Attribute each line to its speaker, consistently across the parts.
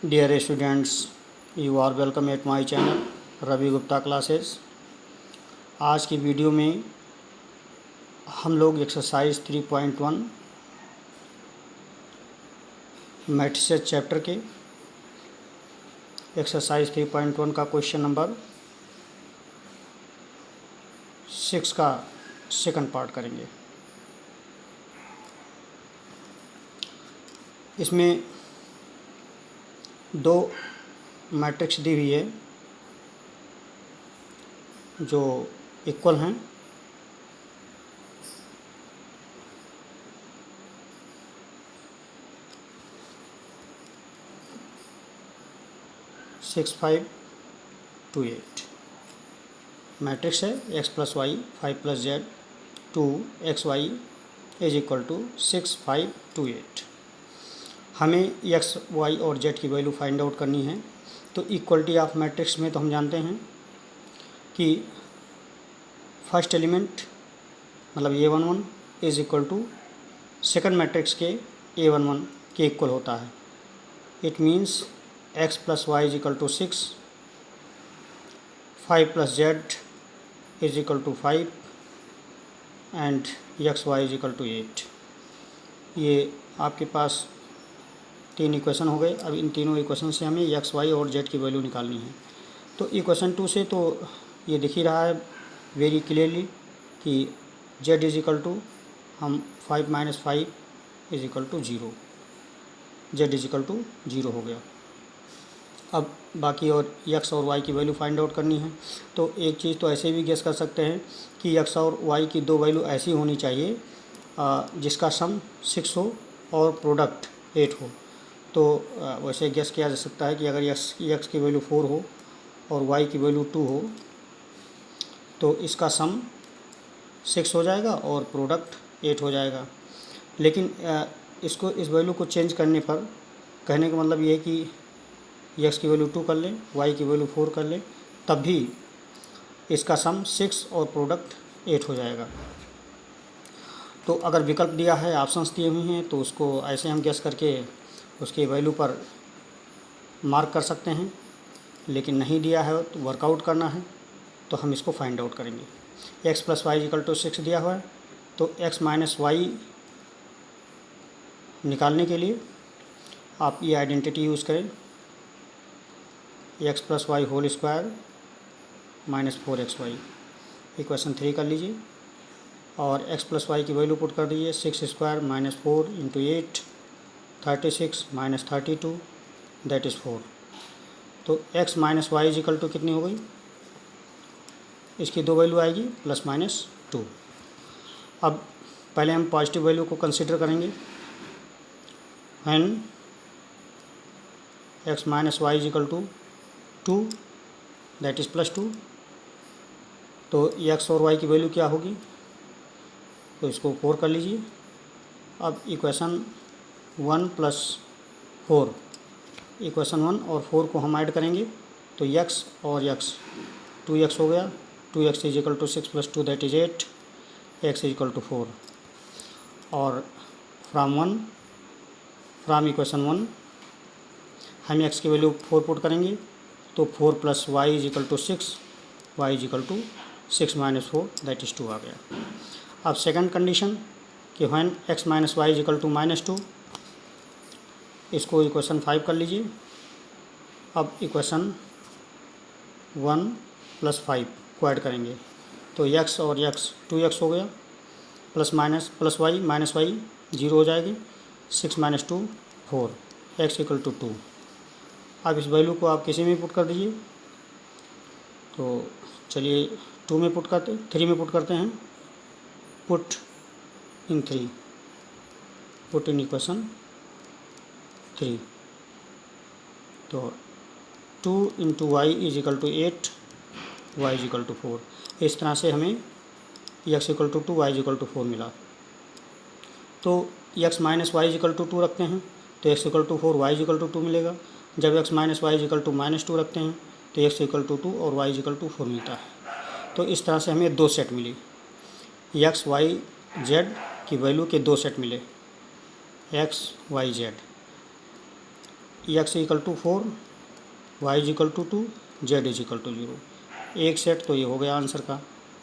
Speaker 1: Dear students, you are welcome at my channel Ravi Gupta classes. आज की video में हम लोग एक्सरसाइज 3.1 मैट्रिसेस चैप्टर के एक्सरसाइज 3.1 का क्वेश्चन नंबर 6 का सेकंड पार्ट करेंगे। इसमें दो मैट्रिक्स दी हुई है जो इक्वल हैं। सिक्स 5 2 8 मैट्रिक्स है x plus Y 5 plus Z 2 X Y is equal to 6 5 2 8। हमें x y और z की वैल्यू फाइंड आउट करनी है। तो इक्वलिटी ऑफ मैट्रिक्स में तो हम जानते हैं कि फर्स्ट एलिमेंट मतलब a11 is equal to second matrix के a11 के इक्वल होता है। It means x plus Y is equal to 6, 5 plus Z is equal to 5 and X Y is equal to 8। ये आपके पास तीन इक्वेशन हो गए। अब इन तीनों इक्वेशन से हमें एक्स वाई और जेड की वैल्यू निकालनी है। तो इक्वेशन 2 से तो ये दिख ही रहा है वेरी क्लियरली कि जेड इज इक्वल टू हम 5 minus 5 is equal to 0, Z is equal to 0 हो गया। अब बाकी और एक्स और वाई की वैल्यू फाइंड आउट करनी है। तो एक चीज़ तो ऐसे भी गेस कर सकते हैं कि एक्स और वाई की दो वैल्यू ऐसी होनी चाहिए जिसका सम 6 हो और प्रोडक्ट 8 हो। तो वैसे गेस किया जा सकता है कि अगर एक्स की वैल्यू 4 हो और वाई की वैल्यू 2 हो तो इसका सम 6 हो जाएगा और प्रोडक्ट 8 हो जाएगा। लेकिन इस वैल्यू को चेंज करने पर कहने का मतलब ये है कि एक्स की वैल्यू 2 कर लें, वाई की वैल्यू 4 कर लें, तब भी इसका सम 6 और प्रोडक्ट 8 हो जाएगा। तो अगर विकल्प दिया है, ऑप्शंस दिए हुए हैं, तो उसको ऐसे हम गेस करके उसके वैल्यू पर मार्क कर सकते हैं। लेकिन नहीं दिया है तो वर्कआउट करना है, तो हम इसको फाइंड आउट करेंगे। x plus Y equal to 6 दिया हुआ है, तो x माइनस वाई निकालने के लिए आप ये आइडेंटिटी यूज़ करें, x plus Y whole square minus 4xy। Equation 3 कर लीजिए और x प्लस वाई की वैल्यू पुट कर दीजिए। 6 square minus 4 into 8 36 minus 32 that is 4। तो x minus Y is equal to कितनी हो गई? इसकी दो वैल्यू आएगी प्लस माइनस 2। अब पहले हम पॉजिटिव वैल्यू को कंसिडर करेंगे। When x minus Y is equal to 2 that is plus 2। तो x और y की वैल्यू क्या होगी? तो इसको 4 कर लीजिए। अब इक्वेशन 1 प्लस 4, इक्वेशन 1 और 4 को हम ऐड करेंगे तो x और x 2x हो गया। 2x is equal to 6 plus 2 that is 8, x is equal to 4। और फ्राम इक्वेशन 1 हम x की वैल्यू 4 पुट करेंगे तो 4 plus Y is equal to 6, Y is equal to 6 minus 4 that is 2 आ गया। अब सेकंड कंडीशन कि when x minus Y is equal to minus 2, इसको इक्वेशन 5 कर लीजिए। अब इक्वेशन 1 प्लस 5 को ऐड करेंगे तो x और x 2x हो गया, प्लस वाई माइनस वाई 0 हो जाएगी। 6 माइनस 2 4, x इक्वल टू 2। अब इस वैल्यू को आप किसी में पुट कर दीजिए। तो चलिए 2 में पुट करते 3 में पुट करते हैं। Put in 3, put in equation 3। तो 2 into y is equal to 8, y is equal to 4। इस तरह से हमें x equal to 2, y is equal to 4 मिला। तो x minus Y is equal to 2 रखते हैं तो x equal to 4, y is equal to 2 मिलेगा। जब x minus Y is equal to minus 2 रखते हैं तो x इक्वल टू 2 और y इज इक्वल टू 4 मिलता है। तो इस तरह से हमें दो सेट मिली, x y z की वैल्यू के दो सेट मिले, x y z। X equal to 4, y equal to 2, z equal to 0। एक सेट तो ये हो गया आंसर का।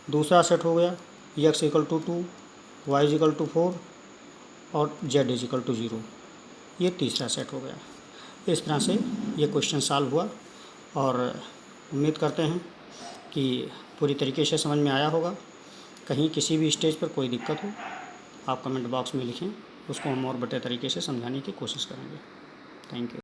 Speaker 1: दूसरा सेट हो गया x equal to 2, y equal to 4 और जेड इक्वल टू 0। ये तीसरा सेट हो गया। इस तरह से ये क्वेश्चन सॉल्व हुआ और उम्मीद करते हैं कि पूरी तरीके से समझ में आया होगा। कहीं किसी भी स्टेज पर कोई दिक्कत हो आप कमेंट बॉक्स में लिखें, उसको हम और बेटर तरीके से समझाने की कोशिश करेंगे। Thank you.